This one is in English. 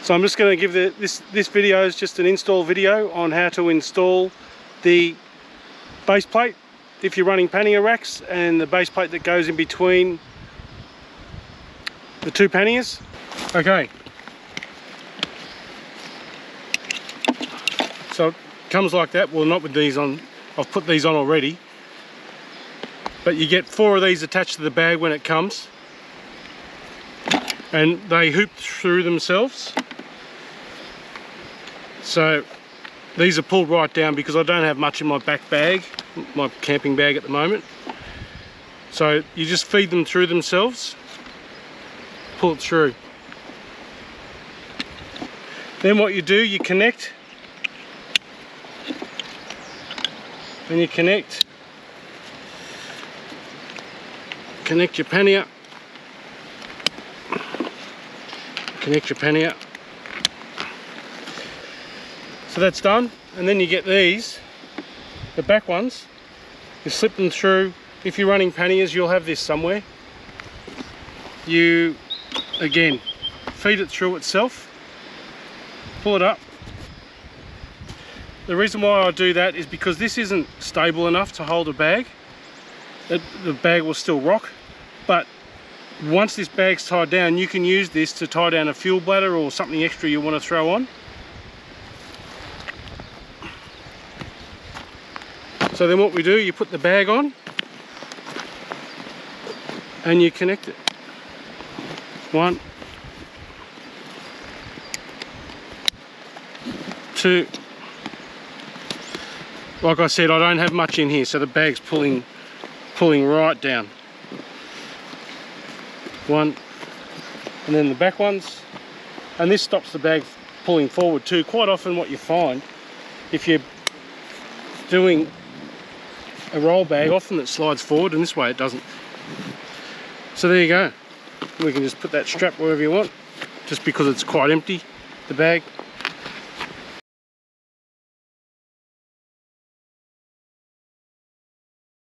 So I'm just going to give this video is just an install video on how to install the base plate if you're running pannier racks, and the base plate that goes in between the two panniers. Okay, so it comes like that. Well, not with these on, I've put these on already, but you get 4 of these attached to the bag when it comes, and they hoop through themselves. So these are pulled right down because I don't have much in my back bag, my camping bag at the moment. So you just feed them through themselves, pull it through. Then what you do, you connect, and you connect your pannier, connect your pannier. So that's done, and then you get these, the back ones, you slip them through. If you're running panniers, you'll have this somewhere. You, again, feed it through itself, pull it up. The reason why I do that is because this isn't stable enough to hold a bag. The bag will still rock, but once this bag's tied down, you can use this to tie down a fuel bladder or something extra you want to throw on. So then what we do, you put the bag on and you connect it. 1, 2. Like I said, I don't have much in here, so the bag's pulling right down. 1, and then the back ones, and this stops the bag pulling forward too. Quite often what you find, if you're doing a roll bag, often it slides forward, and this way it doesn't. So there you go. We can just put that strap wherever you want, just because it's quite empty, the bag.